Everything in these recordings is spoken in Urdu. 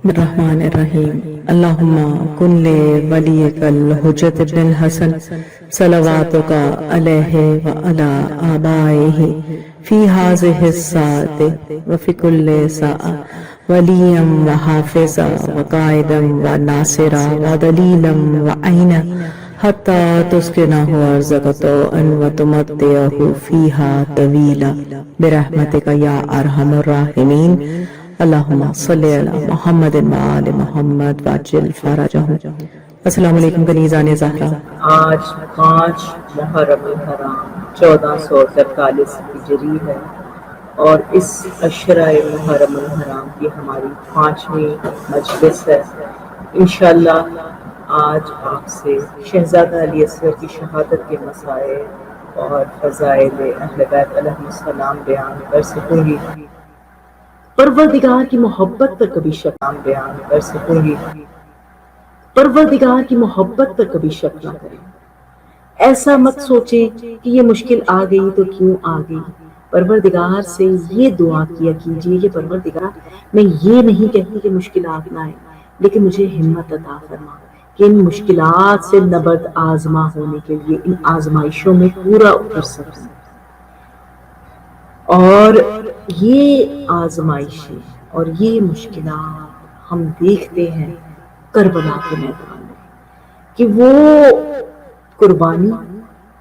الرحمن الرحیم اللہم کن لولیک الحجت بن الحسن صلواتک علیہ وعلی آبائہ فی ہذہ الساعۃ وفی کل ساعۃ ولیا وحافظا وقائدا وناصرا ودلیلا وعینا حتی تسکنہ ارضک طوعا وتمتعہ فیہا طویلا برحمتک یا ارحم الراحمین اللہم صلی علی محمد وآل محمد وعجل فرجہم۔ السلام علیکم کنیزان زہرا۔ آج 5 محرم الحرام 1443 ہجری ہے اور اس عشرہ محرم الحرام کی ہماری 5ویں مجلس ہے۔ انشاءاللہ آج آپ سے شہزادہ علی اصغر کی شہادت کے مسائل اور فضائل اہل بیت علیہ السلام بیان کر سکوں گی۔ پروردگار کی محبت پر کبھی شک بیان کر سکوں گی۔ پروردگار کی محبت پر کبھی شک نہ کریں، ایسا مت سوچیں کہ یہ مشکل آ گئی تو کیوں آ گئی۔ پروردگار سے یہ دعا کیا کیجیے کہ پروردگار میں یہ نہیں کہتی کہ مشکلات نہ آئیں، لیکن مجھے ہمت عطا فرما کہ ان مشکلات سے نبرد آزما ہونے کے لیے ان آزمائشوں میں پورا اتر سکوں۔ اور یہ آزمائشیں اور یہ مشکلات ہم دیکھتے ہیں کربلا کے میدان میں کہ وہ قربانی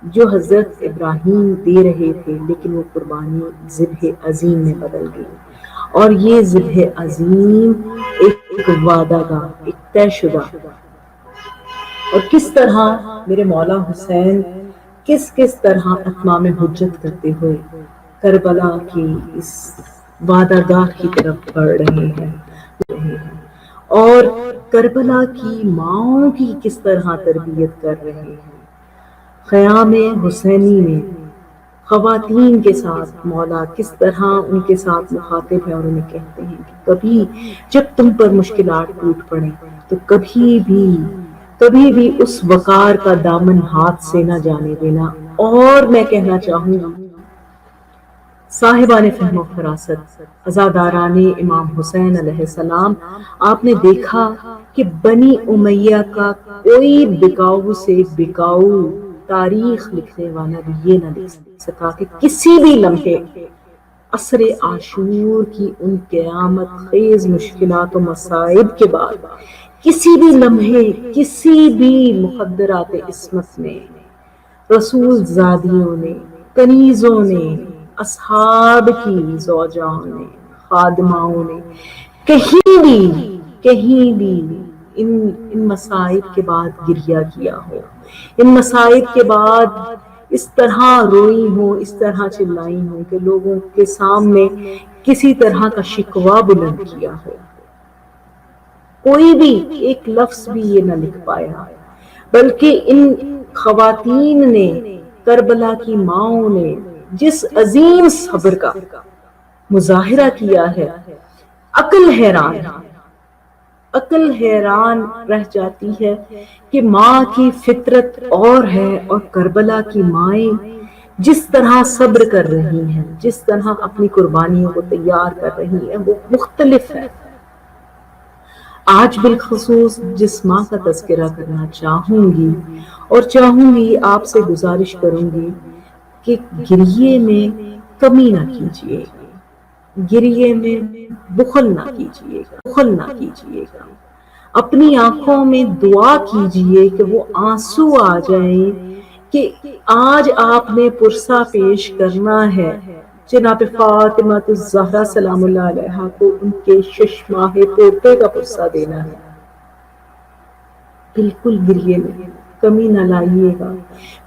جو حضرت ابراہیم دے رہے تھے، لیکن وہ قربانی ذبح عظیم میں بدل گئی، اور یہ ذبح عظیم ایک وعدہ گاہ، ایک طے شدہ، اور کس طرح میرے مولا حسین کس طرح اتمام حجت کرتے ہوئے کربلا کی اس وعدہ گاہ کی طرف بڑھ رہے ہیں، اور کربلا کی ماؤں کی کس طرح تربیت کر رہے ہیں۔ خیام حسینی میں خواتین کے ساتھ مولا کس طرح ان کے ساتھ مخاطب ہے اور انہیں کہتے ہیں کہ کبھی جب تم پر مشکلات ٹوٹ پڑیں تو کبھی بھی اس وقار کا دامن ہاتھ سے نہ جانے دینا۔ اور میں کہنا چاہوں گا صاحبان فہم و فراست، عزاداران امام حسین علیہ السلام، آپ نے دیکھا کہ بنی امیہ کا کوئی بکاؤ سے بکاؤ تاریخ لکھنے والا بھی یہ نہ لکھ سکا کہ کسی بھی لمحے عصر عاشور کی ان قیامت خیز مشکلات و مصائب کے بعد کسی بھی لمحے کسی بھی مخدرات عصمت نے، رسول زادیوں نے، کنیزوں نے، اصحاب کی زوجاؤں نے، خادماؤں نے کہیں بھی ان مصائب کے بعد گریہ کیا ہو، ان مصائب کے بعد اس طرح روئی ہو، اس طرح چلائی ہو کہ لوگوں کے سامنے کسی طرح کا شکوہ بلند کیا ہو۔ کوئی بھی ایک لفظ بھی یہ نہ لکھ پایا، بلکہ ان خواتین نے، کربلا کی ماؤں نے جس عظیم صبر کا مظاہرہ کیا ہے، عقل حیران رہ جاتی ہے کہ ماں کی فطرت اور ہے اور کربلا کی مائیں جس طرح صبر کر رہی ہیں، جس طرح اپنی قربانیوں کو تیار کر رہی ہیں، وہ مختلف ہے۔ آج بالخصوص جس ماں کا تذکرہ کرنا چاہوں گی اور چاہوں گی، آپ سے گزارش کروں گی کہ گریے میں کمی نہ کیجیے، گریے میں بخل نہ کیجیے گا، اپنی آنکھوں میں دعا کیجیے کہ وہ آنسو آ جائیں کہ آج آپ نے پرسہ پیش کرنا ہے جناب فاطمہ الزہرا سلام اللہ علیہا کو، ان کے 6 ماہ پوتے کا پرسہ دینا ہے۔ بالکل گریے میں کمی نہ لائیے گا،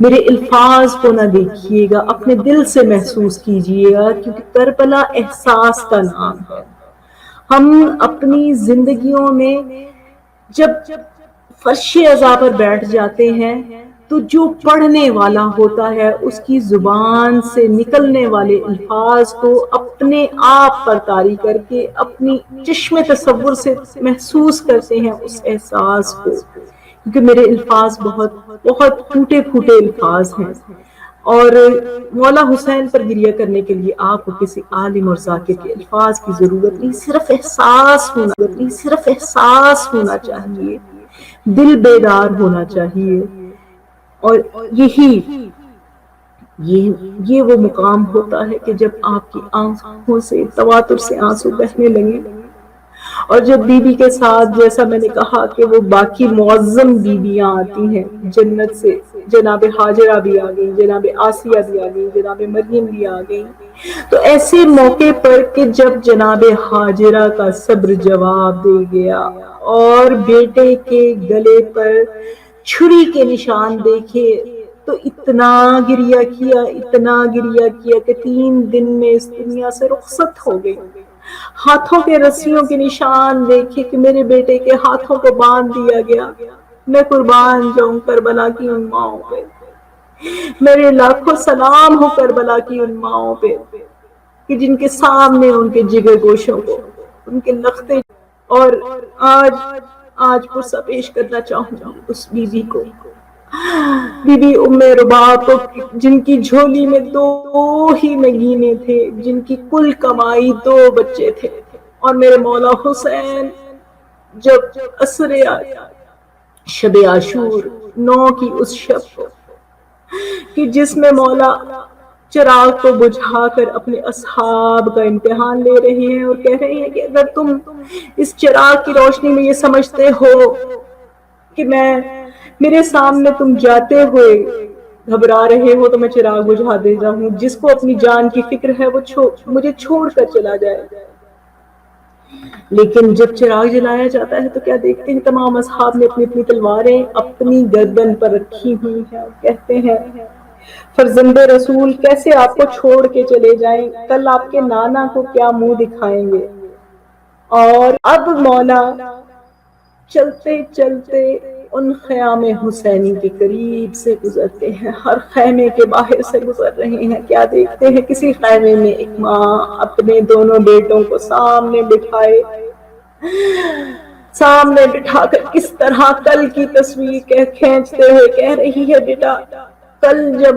میرے الفاظ کو نہ دیکھیے گا، اپنے دل سے محسوس کیجیے گا، کیونکہ کربلا احساس کا نام ہے۔ ہم اپنی زندگیوں میں جب فرش عزا پر بیٹھ جاتے ہیں تو جو پڑھنے والا ہوتا ہے اس کی زبان سے نکلنے والے الفاظ کو اپنے آپ پر طاری کر کے اپنی چشم تصور سے محسوس کرتے ہیں اس احساس کو، کیونکہ میرے الفاظ بہت ٹوٹے پھوٹے الفاظ ہیں۔ اور مولا حسین پر گریہ کرنے کے لیے آپ کو کسی عالم اور ذاکر کے الفاظ کی ضرورت نہیں، صرف احساس ہونا چاہیے، دل بیدار ہونا چاہیے، اور یہ وہ مقام ہوتا ہے کہ جب آپ کی آنکھوں سے تواتر سے آنسو بہنے لگے، اور جب بی بی کے ساتھ جیسا میں نے کہا کہ وہ باقی معظم بیویاں آتی ہیں جنت سے، جناب ہاجرہ بھی آ گئی، جناب آسیہ بھی آ گئی، جناب مریم بھی آ گئی، تو ایسے موقع پر کہ جب جناب ہاجرہ کا صبر جواب دے گیا اور بیٹے کے گلے پر چھری کے نشان دیکھے تو اتنا گریہ کیا کہ 3 دن میں اس دنیا سے رخصت ہو گئی۔ ہاتھوں کے رسیوں کے نشان دیکھے کہ میرے بیٹے کے ہاتھوں کو باندھ دیا گیا۔ میں قربان جاؤں کربلا کی ان ماؤں پہ، میرے لاکھوں سلام ہو کربلا کی ان ماؤں پہ کہ جن کے سامنے ان کے جگر گوشوں کو، ان کے لختے، اور آج پرسہ پیش کرنا چاہوں گی اس بی بی کو، بی بی ام رباب کو، جن کی جھولی میں 2 ہی نگینے تھے، جن کی کل کمائی 2 بچے تھے، اور میرے مولا حسین جب شب عاشور 9 کی اس شب کو کہ جس میں مولا چراغ کو بجھا کر اپنے اصحاب کا امتحان لے رہے ہیں اور کہہ رہے ہیں کہ اگر تم اس چراغ کی روشنی میں یہ سمجھتے ہو کہ میرے سامنے تم جاتے ہوئے گھبرا رہے ہو تو میں چراغ بجھا دیتا ہوں، جس کو اپنی جان کی فکر ہے وہ مجھے چھوڑ کر چلا جائے۔ لیکن جب چراغ جلایا جاتا ہے تو کیا دیکھتے ہیں تمام اصحاب نے اپنی تلواریں اپنی گردن پر رکھی ہوئی ہیں اور کہتے ہیں فرزند رسول کیسے آپ کو چھوڑ کے چلے جائیں، کل آپ کے نانا کو کیا منہ دکھائیں گے۔ اور اب مولا چلتے چلتے ان خیام حسینی کے قریب سے گزرتے ہیں، ہر خیمے کے باہر سے گزر رہے ہیں، کیا دیکھتے ہیں کسی خیمے میں ایک ماں اپنے دونوں بیٹوں کو سامنے بٹھا کر کس طرح کل کی تصویر کھینچتے ہوئے کہہ رہی ہے بیٹا کل جب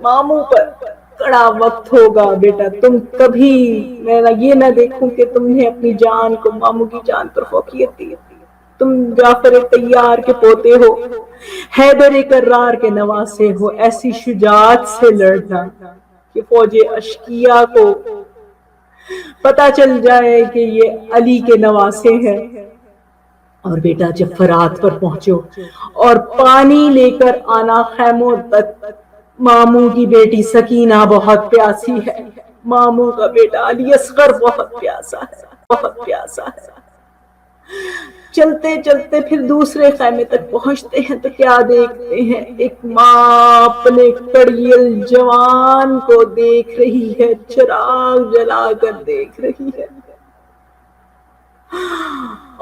ماموں پر کڑا وقت ہوگا بیٹا تم کبھی میں یہ نہ دیکھوں کہ تم نے اپنی جان کو ماموں کی جان پر فوقیت دی، تم جعفر طیار کے پوتے ہو، حیدر کرار کے نواسے ہو، ایسی شجاعت سے لڑنا کہ فوج اشقیہ کو پتا چل جائے کہ یہ علی کے نواسے ہیں۔ اور بیٹا جب فرات پر پہنچو اور پانی لے کر آنا خیموں تک، ماموں کی بیٹی سکینہ بہت پیاسی ہے، ماموں کا بیٹا علی اصغر بہت پیاسا ہے۔ چلتے چلتے پھر دوسرے خیمے تک پہنچتے ہیں تو کیا دیکھتے ہیں ایک ماں اپنے کڑیل جوان کو دیکھ رہی ہے، چراغ جلا کر دیکھ رہی ہے۔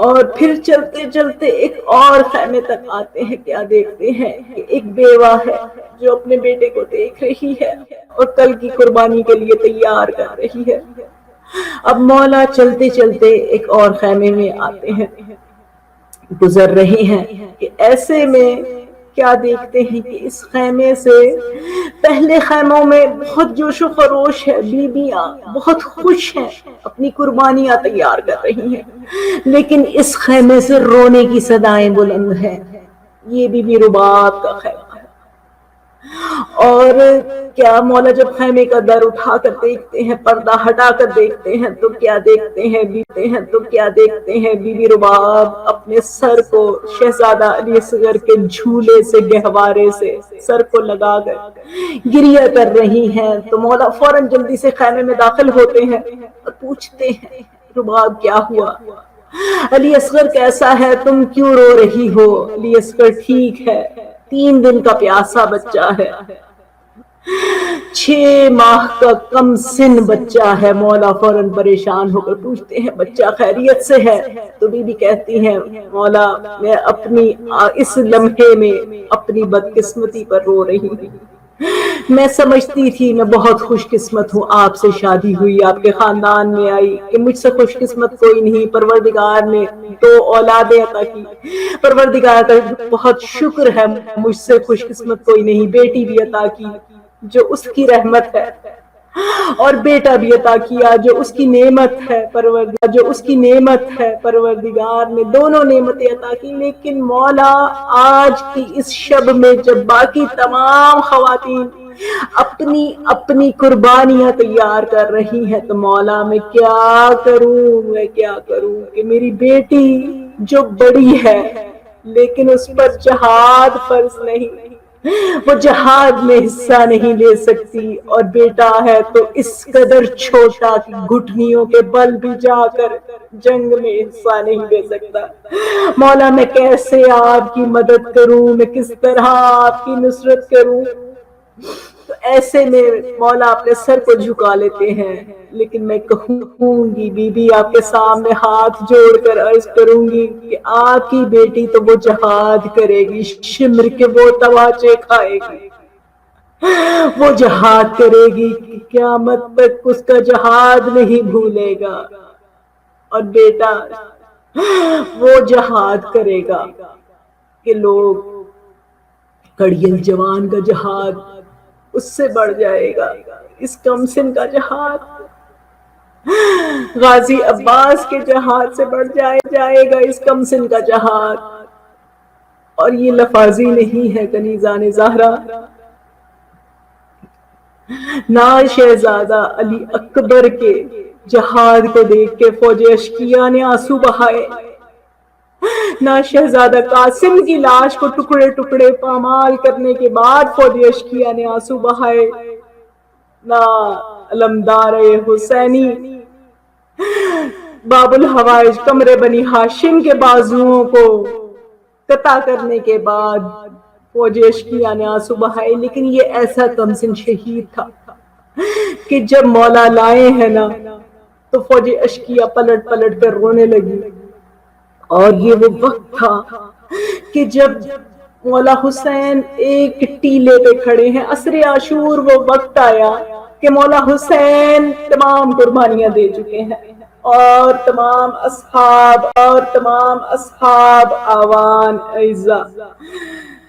اور پھر چلتے چلتے ایک اور خیمے تک آتے ہیں، کیا دیکھتے ہیں کہ ایک بیوہ ہے جو اپنے بیٹے کو دیکھ رہی ہے اور کل کی قربانی کے لیے تیار کر رہی ہے۔ اب مولا چلتے چلتے ایک اور خیمے میں آتے ہیں، گزر رہے ہیں کہ ایسے میں کیا دیکھتے ہیں کہ اس خیمے سے پہلے خیموں میں بہت جوش و خروش ہے، بیویاں بہت خوش ہیں، اپنی قربانیاں تیار کر رہی ہیں، لیکن اس خیمے سے رونے کی صدائیں بلند ہیں۔ یہ بی بی رباب کا خیمہ ہے۔ اور کیا مولا جب خیمے کا در اٹھا کر دیکھتے ہیں، پردہ ہٹا کر دیکھتے ہیں تو کیا دیکھتے ہیں بی بی رباب اپنے سر کو شہزادہ علی اصغر کے جھولے سے گہوارے سے سر کو لگا کر گریہ کر رہی ہیں، تو مولا فوراً جلدی سے خیمے میں داخل ہوتے ہیں اور پوچھتے ہیں رباب کیا ہوا، علی اصغر کیسا ہے، تم کیوں رو رہی ہو؟ علی اصغر ٹھیک ہے، 3 دن کا پیاسا بچہ ہے، 6 ماہ کا کم سن بچہ ہے۔ مولا فوراً پریشان ہو کر پوچھتے ہیں بچہ خیریت سے ہے؟ تو بی بی کہتی ہیں مولا میں اپنی اس لمحے میں اپنی بدقسمتی پر رو رہی ہوں، میں سمجھتی تھی میں بہت خوش قسمت ہوں، آپ سے شادی ہوئی، آپ کے خاندان میں آئی، کہ مجھ سے خوش قسمت کوئی نہیں، پروردگار نے 2 اولادیں عطا کی، پروردگار کا بہت شکر ہے، مجھ سے خوش قسمت کوئی نہیں، بیٹی بھی عطا کی جو اس کی رحمت ہے، اور بیٹا بھی عطا کیا جو اس کی نعمت ہے، پروردگار نے دونوں نعمتیں عطا کی۔ لیکن مولا آج کی اس شب میں جب باقی تمام خواتین اپنی اپنی قربانیاں تیار کر رہی ہیں تو مولا میں کیا کروں کہ میری بیٹی جو بڑی ہے لیکن اس پر جہاد فرض نہیں، وہ جہاد میں حصہ نہیں لے سکتی، اور بیٹا ہے تو اس قدر چھوٹا کہ گھٹنیوں کے بل بھی جا کر جنگ میں حصہ نہیں لے سکتا۔ مولا میں کیسے آپ کی مدد کروں، میں کس طرح آپ کی نصرت کروں؟ تو ایسے میں مولا اپنے سر کو جھکا لیتے ہیں، لیکن میں کہوں گی بی بی آپ کے سامنے ہاتھ جوڑ کر عرض کروں گی کہ آپ کی بیٹی تو وہ جہاد کرے گی، شمر کے وہ تواچے کھائے گی، وہ جہاد کرے گی کہ قیامت تک اس کا جہاد نہیں بھولے گا، اور بیٹا وہ جہاد کرے گا کہ لوگ کڑیل جوان کا جہاد اس سے بڑھ جائے گا، اس کمسن کا جہاد غازی عباس کے جہاد سے بڑھ جائے گا، اس کمسن کا جہاد۔ اور یہ لفاظی نہیں ہے کنیزان زہرا، نہ شہزادہ علی اکبر کے جہاد کو دیکھ کے فوج اشکیا نے آنسو بہائے، نہ شہزادہ قاسم کی لاش کو ٹکڑے ٹکڑے پامال کرنے کے بعد فوج اشکیا نے آنسو بہائے، نہ علمدار حسینی باب الحوائج قمر بنی ہاشم کے بازوؤں کو قطع کرنے کے بعد فوج اشکیا نے آنسو بہائے۔ لیکن یہ ایسا کمسن شہید تھا کہ جب مولا لائے ہیں نا تو فوج اشکیا پلٹ پلٹ کر رونے لگی، اور یہ وہ وقت تھا کہ جب مولا حسین ایک ٹیلے پہ کھڑے ہیں، عصر عاشور وہ وقت آیا کہ مولا حسین تمام قربانیاں دے چکے ہیں، اور تمام اصحاب آوان اعزا،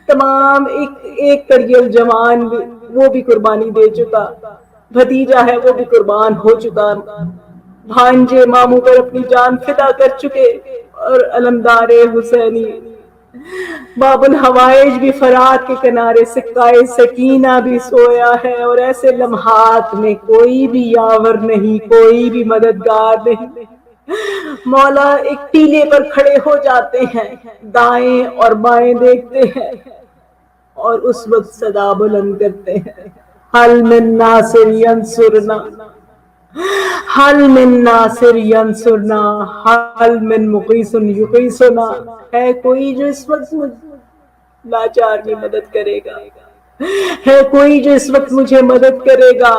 تمام ایک کڑیل جوان وہ بھی قربانی دے چکا، بھتیجا ہے وہ بھی قربان ہو چکا، بھانجے ماموں پر اپنی جان فدا کر چکے، اور علمدار حسینی باب الحوائج بھی فرات کے کنارے سکائے سکینہ بھی سویا ہے، اور ایسے لمحات میں کوئی بھی یاور نہیں، کوئی بھی مددگار نہیں۔ مولا ایک ٹیلے پر کھڑے ہو جاتے ہیں، دائیں اور بائیں دیکھتے ہیں، اور اس وقت صدا بلند کرتے ہیں، حل من ناصر ینصرنا، حل من ناصر ینصرنا، حل من مقیس یقیسنا۔ ہے کوئی جو اس وقت لاچار کی مدد کرے گا؟ ہے کوئی جو اس وقت مجھے مدد کرے گا؟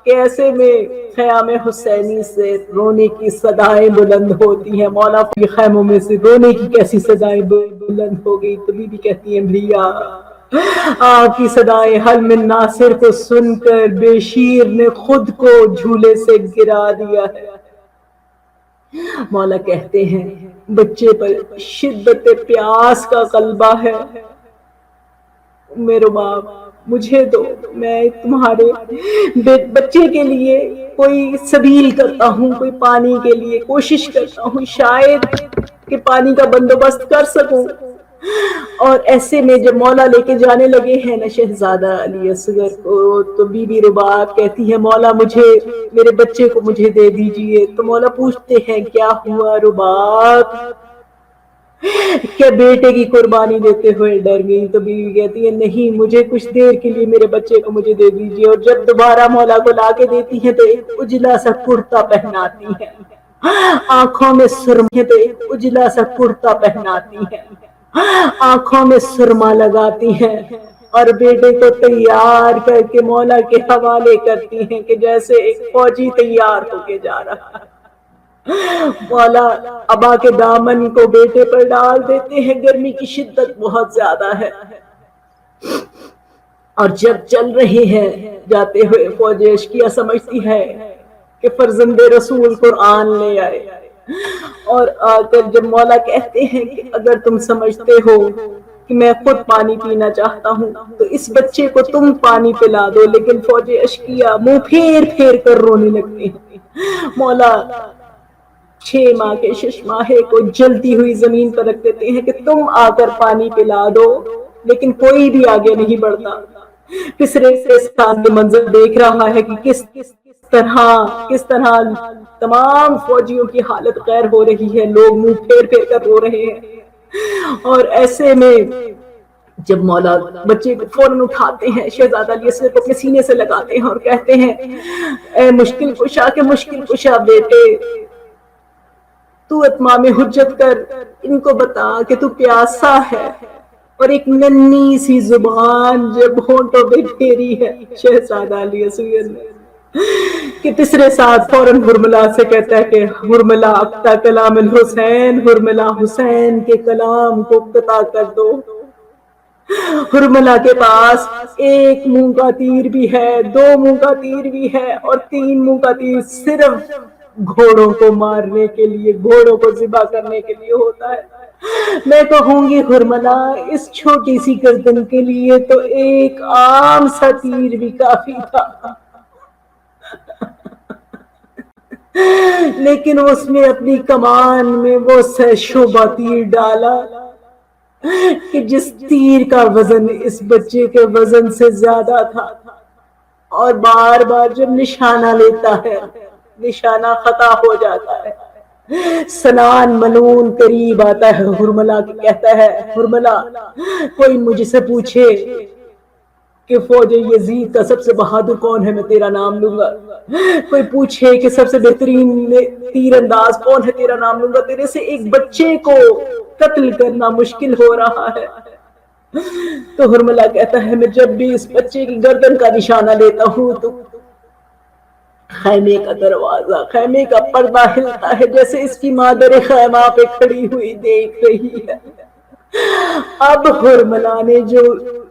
کیسے میں خیام حسینی سے رونے کی صدائیں بلند ہوتی ہیں، مولا کے خیموں میں سے رونے کی کیسی صدائیں بلند ہو گئی، تبھی بھی کہتی ہیں بھیا آپ کی صدائیں حل من ناصر کو سن کر بے شیر نے خود کو جھولے سے گرا دیا ہے۔ مولا کہتے ہیں بچے پر شدت پیاس کا غلبہ ہے، میرے باپ مجھے دو، میں تمہارے بچے کے لیے کوئی سبیل کرتا ہوں، کوئی پانی کے لیے کوشش کرتا ہوں، شاید کہ پانی کا بندوبست کر سکوں۔ اور ایسے میں جب مولا لے کے جانے لگے ہیں نا شہزادہ علی اصغر کو، تو بی بی رباب کہتی ہے مولا مجھے میرے بچے کو مجھے دے دیجئے۔ تو مولا پوچھتے ہیں کیا ہوا رباب، کیا بیٹے کی قربانی دیتے ہوئے ڈر گئی؟ تو بیوی کہتی ہے نہیں، مجھے کچھ دیر کے لیے میرے بچے کو مجھے دے دیجئے۔ اور جب دوبارہ مولا کو لا کے دیتی ہیں تو ایک اجلا سا کرتا پہناتی ہیں، آنکھوں میں سرما، تو ایک اجلا سا کرتا پہناتی ہیں، آنکھوں میں سرما لگاتی ہیں، اور بیٹے کو تیار کر کے مولا کے حوالے کرتی ہیں کہ جیسے ایک فوجی تیار ہو کے جا رہا ہے۔ مولا ابا کے دامن کو بیٹے پر ڈال دیتے ہیں، گرمی کی شدت بہت زیادہ ہے، اور جب چل رہے ہیں جاتے ہوئے فوج اشکیہ سمجھتی ہے کہ فرزند رسول قرآن لے آئے، اور آ کر جب مولا کہتے ہیں کہ اگر تم سمجھتے ہو کہ میں خود پانی پینا چاہتا ہوں تو اس بچے کو تم پانی پلا دو، لیکن فوج اشکیہ منہ پھیر پھیر کر رونے لگتے ہیں۔ مولا 6 ماہ کے ششماہے کو جلتی ہوئی زمین پر رکھ دیتے ہیں کہ تم آ کر پانی پلا دو، لیکن کوئی بھی آگے نہیں بڑھتا۔ پسرے سے سامنے منظر دیکھ رہا ہے کہ کس طرح تمام فوجیوں کی حالت غیر ہو رہی ہے، لوگ منہ پھیر پھیر کر رو رہے ہیں۔ اور ایسے میں جب مولا بچے کو فوراً اٹھاتے ہیں، شہزادہ علی اصغر کو اپنے سینے سے لگاتے ہیں اور کہتے ہیں اے مشکل کشا کے مشکل کشا بیٹے، تو اتمام حجت کر ان کو بتا کہ تو پیاسا ہے، اور ایک ننھی سی زبان جب ہونٹوں پہ پھیری ہے شہزادہ علی اصغر نے کہ تیسرے ساتھ فوراً ہرملا سے کہتا ہے کہ ہرملا اقطع کلام الحسین، ہرملا حسین کے کلام کو قطع کر دو۔ ہرملا کے پاس 1 منہ کا تیر بھی ہے، 2 منہ کا تیر بھی ہے، اور 3 منہ کا تیر صرف گھوڑوں کو مارنے کے لیے، گھوڑوں کو ذبح کرنے کے لیے ہوتا ہے۔ میں کہوں گی ہرملا اس چھوٹی سی گردن کے لیے تو ایک عام سا تیر بھی کافی تھا، لیکن اس نے اپنی کمان میں وہ شعبہ تیر ڈالا کہ جس تیر کا وزن اس بچے کے وزن سے زیادہ تھا، اور بار بار جب نشانہ لیتا ہے نشانہ خطا ہو جاتا ہے۔ سنان ملون قریب آتا ہے ہرملا کے کہتا ہے ہرملا کوئی مجھ سے پوچھے کہ فوج یزید کا سب سے بہادر کون ہے، میں تیرا نام لوں گا۔ کوئی پوچھے کہ سب سے بہترین تیر انداز کون ہے، تیرا نام لوں گا۔ تیرے سے ایک بچے کو قتل کرنا مشکل ہو رہا ہے۔ تو ہرملا کہتا ہے میں جب بھی اس بچے کی گردن کا نشانہ لیتا ہوں تو خیمے کا دروازہ، خیمے کا پردہ ہلتا ہے، جیسے اس کی مادر خیمہ پہ کھڑی ہوئی دیکھ رہی ہے۔ اب ہرملا نے جو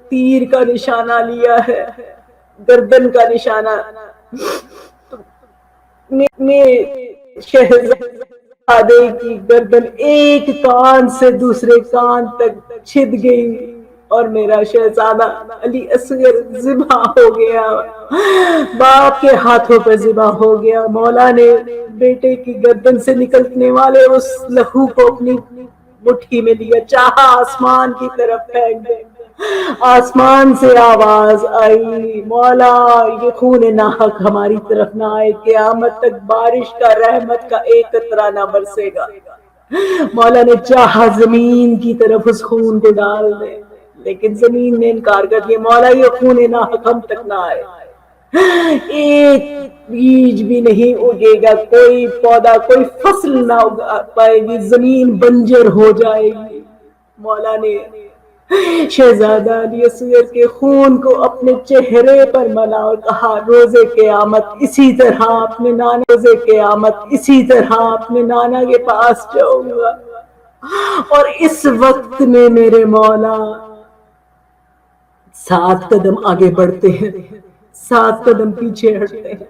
تیر کا نشانہ لیا ہے، گردن کا نشانہ، میں شہزادے کی گردن ایک کان سے دوسرے کان تک چھد گئی، اور میرا شہزادہ علی اصغر ذبح ہو گیا، باپ کے ہاتھوں پہ ذبح ہو گیا۔ مولا نے بیٹے کی گردن سے نکلنے والے اس لہو کو اپنی مٹھی میں لیا، چاہا آسمان کی طرف پھینک دے، آسمان سے آواز آئی مولا یہ خون ناحق ہماری طرف نہ آئے، قیامت تک بارش کا رحمت کا ایک قطرہ نہ برسے گا۔ مولا نے چاہا زمین کی طرف اس خون کو ڈال دے، لیکن زمین نے انکار کر دیا، مولا یہ خون ناحق ہم تک نہ آئے، ایک بیج بھی نہیں اگے گا، کوئی پودا کوئی فصل نہ اگا پائے گی، زمین بنجر ہو جائے گی۔ مولا نے شہزادہ علی اصغر کے خون کو اپنے چہرے پر ملا اور کہا روزے قیامت اسی طرح اپنے نانا کے پاس جاؤں گا، اور اس وقت میں میرے مولا 7 قدم آگے بڑھتے ہیں، 7 قدم پیچھے ہٹتے ہیں۔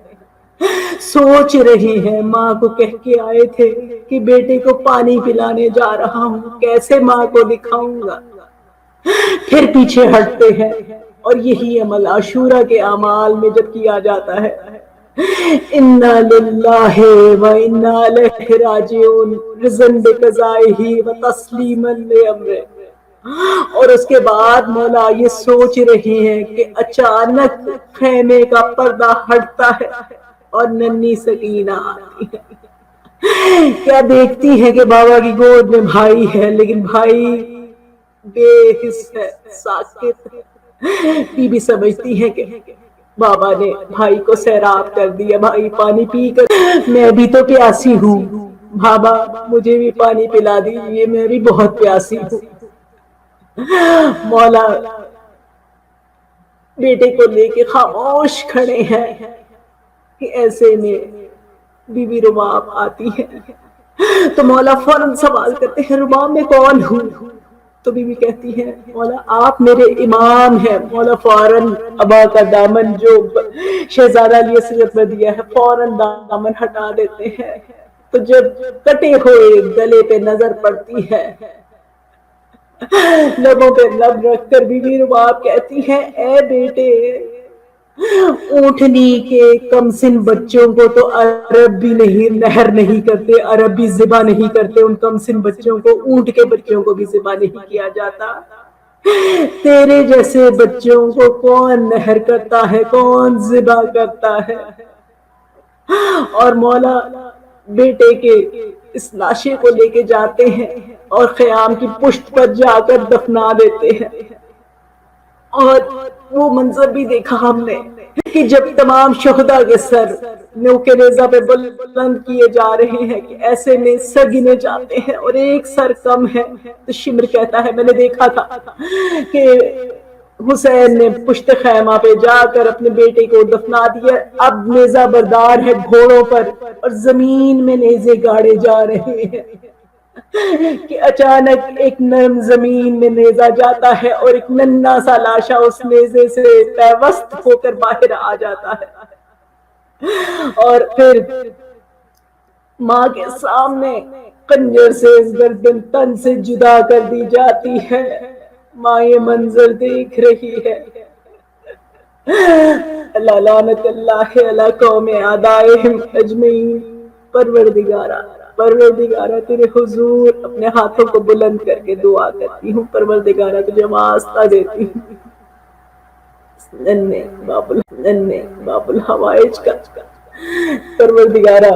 سوچ رہی ہے ماں کو کہہ کے آئے تھے کہ بیٹے کو پانی پلانے جا رہا ہوں، کیسے ماں کو دکھاؤں گا، پھر پیچھے ہٹتے ہیں۔ اور یہی عمل عاشورہ کے اعمال میں جب کیا جاتا ہے اِنَّا لِلَّهِ وَإِنَّا إِلَيْهِ رَاجِعُونَ رِضًا بِقَضَائِهِ وَتَسْلِيمًا لِأَمْرِهِ، اور اس کے بعد مولا یہ سوچ رہے ہیں کہ اچانک خیمے کا پردہ ہٹتا ہے اور ننھی سکینہ آتی ہے، کیا دیکھتی ہے کہ بابا کی گود میں بھائی ہے، لیکن بھائی بے حس ہے، ساکت ہے۔ بی بی سمجھتی ہے کہ بابا نے بھائی کو سیراب کر دیا، بھائی پانی پی کر میں بھی تو پیاسی ہوں، بابا مجھے بھی پانی پلا دیجیے، میں بھی بہت پیاسی ہوں۔ مولا بیٹے کو لے کے خاموش کھڑے ہیں کہ ایسے میں بی بی رباب آتی ہے، تو مولا فوراً سوال کرتے ہیں رباب میں کون ہوں؟ تو بیوی کہتی ہے مولا آپ میرے امام ہیں. مولا فوراً ابا کا دامن جو شہزادہ علی اصغر پر دیا ہے فوراً دامن ہٹا دیتے ہیں. تو جب کٹے ہوئے گلے پہ نظر پڑتی ہے لبوں پہ لب رکھ کر بیوی رباب کہتی ہے اے بیٹے اونٹنی کے کم سن بچوں کو تو عرب بھی نہیں نہر نہیں کرتے, عرب بھی ذبح نہیں کرتے, ان کم سن بچوں کو اونٹ کے بچوں کو بھی ذبح نہیں کیا جاتا. تیرے جیسے بچوں کو کون نہر کرتا ہے, کون ذبح کرتا ہے. اور مولا بیٹے کے اس لاشے کو لے کے جاتے ہیں اور خیام کی پشت پر جا کر دفنا دیتے ہیں. اور وہ منظر بھی دیکھا ہم نے کہ جب تمام شہداء کے سر نوکے نیزہ پہ بلند کیے جا رہے ہیں کہ ایسے میں سر گنے جاتے ہیں اور ایک سر کم ہے, تو شمر کہتا ہے میں نے دیکھا تھا کہ حسین نے پشت خیمہ پہ جا کر اپنے بیٹے کو دفنا دیا, اب نیزہ بردار ہے گھوڑوں پر اور زمین میں نیزے گاڑے جا رہے ہیں کہ اچانک ایک نرم زمین میں نیزہ جاتا ہے اور ایک ننھا سا لاشا اس نیزے سے پیوست ہو کر باہر آ جاتا ہے. اور پھر ماں کے سامنے خنجر سے گردن تن سے جدا کر دی جاتی ہے. ماں یہ منظر دیکھ رہی ہے. اللہ لعنت اللہ علی قوم اعدائہم اجمعین. پروردگارا پروردگارا تیرے حضور اپنے ہاتھوں کو بلند کر کے دعا کرتی ہوں, پروردگارا تجھے واسطہ دیتی ہوں ننے باب الحوائج کا. پروردگارا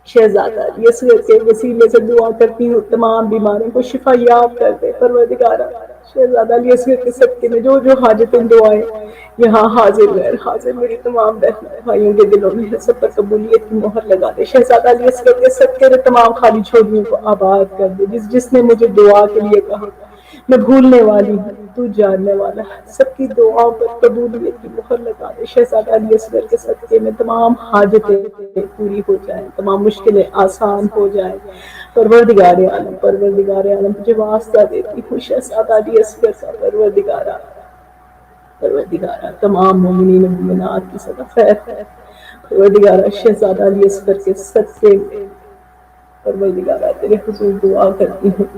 شہزادہ علی اصغر کے وسیلے سے دعا کرتی ہوں تمام بیماروں کو شفا یاب کر دے. پروردگارا شہزادہ علی اصغر کے صدقے میں جو جو حاجتیں دعائیں یہاں حاضر غیر حاضر میری تمام بہن بھائیوں کے دلوں میں ہے, سب پر قبولیت کی مہر لگا دے. شہزادہ علی اصغر کے صدقے میں تمام خالی جھولیوں کو آباد کر دے. جس نے مجھے دعا کے لیے کہا میں بھولنے والی ہوں, تو جاننے والا ہے. سب کی دعاؤں پر قبولیت کی مہر لگا دے. شہزادہ علی اصغر کے صدقے میں تمام حاجتیں پوری ہو جائیں, تمام مشکلیں آسان ہو جائیں. پروردگار عالم تجھے واسطہ دیتی ہوں شہزادہ علی اصغر کا. پروردگارا تمام مومنین و مومنات کی سدا خیر. پروردگارا شہزادہ علی اصغر کے صدقے میں پروردگارا تیرے حضور دعا کرتی ہوں.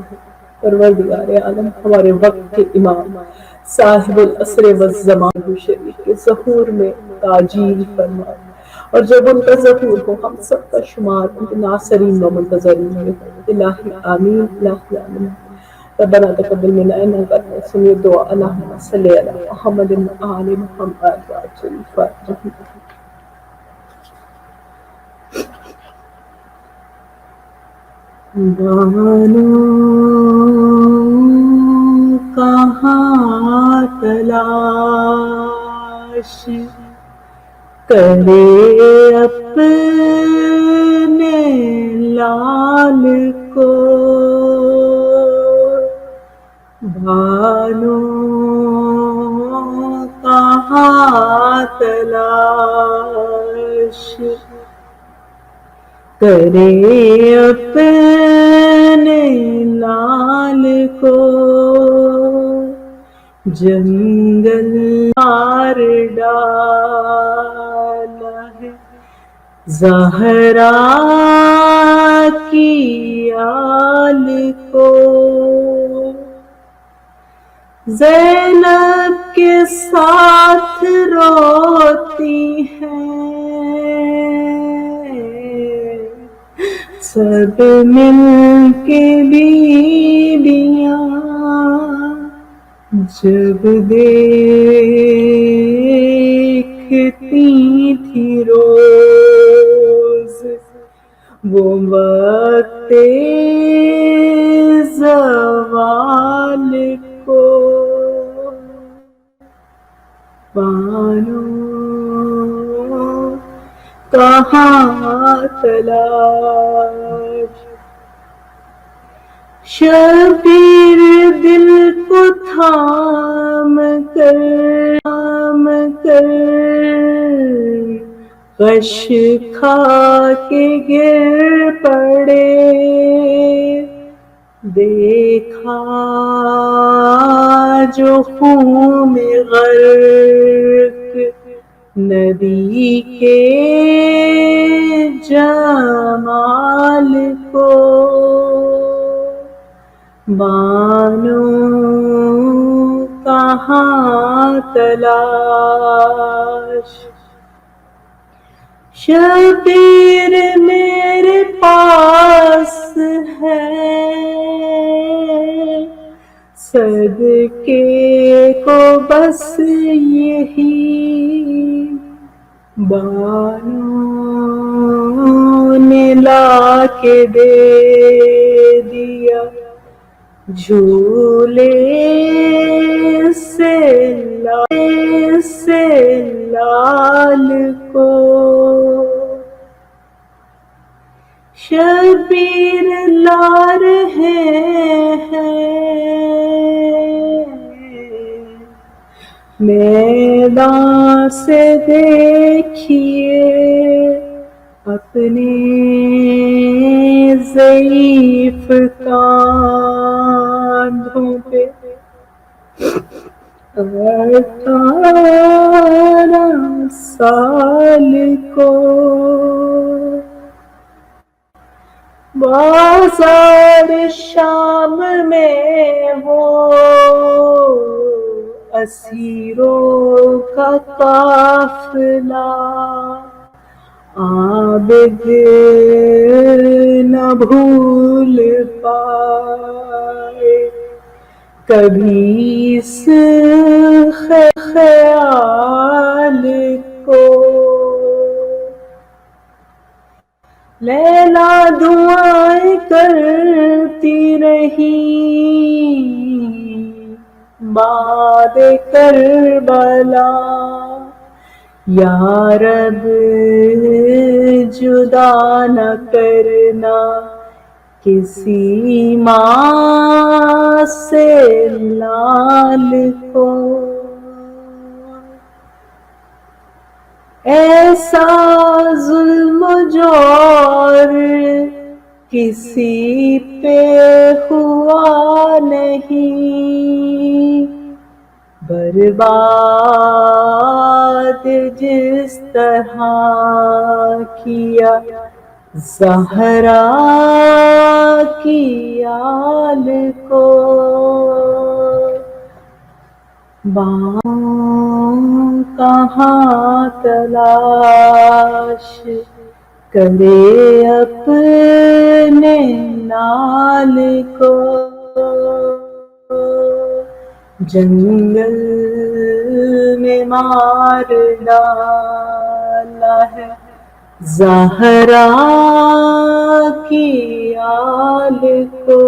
پروردگار عالم ہمارے وقت کے امام صاحب العصر والزمان شریف کے ظہور میں تاجیل فرما, اور جب ان کا ظہور ہو ہم سب کا شمار ان کے ناصرین و منتظرین میں ہو. الہی آمین الہی آمین. ربنا تقبل منا انك انت السميع الدعاء. اللهم صل على محمد وآل محمد. بانو کہاں تلاش کرے اپنے لال کو, بانو کہاں تلاش کرے اپنے لال کو, جنگل مار ڈالا ہے زہرا کی آل کو, زینب کے ساتھ روتی ہیں سب مل کے بیویاں, جب دیکھتی تھی روز وہ وقت زوال کو, بانو کہاں تلاش. شبیر دل کو تھام کر غش کھا کے گر پڑے, دیکھا جو خون میں غرق ندی کے جمال کو، بانو کہاں تلاش، شبیر میرے پاس ہے، صدقے کو بس یہی، بانو نے لا کے دے دیا جھولے سے لال کو، شبیر لا رہے ہیں میدان سے، دیکھیے اپنے ضعیف کاندھوں پہ 18 سال کو، بازار شام میں وہ اسیروں کا قافلہ، عابد نہ بھول پائے کبھی اس خیال کو، لیلا دعائیں کرتی رہی بعد کربلا، یا رب جدا نہ کرنا کسی ماں سے لال کو، ایسا ظلم و جور کسی پہ ہوا نہیں، برباد جس طرح کیا زہرا کی آل کو، بانو کہاں تلاش کرے اپنے لال کو، جنگل میں مار ڈالا ہے زہرا کی آل کو۔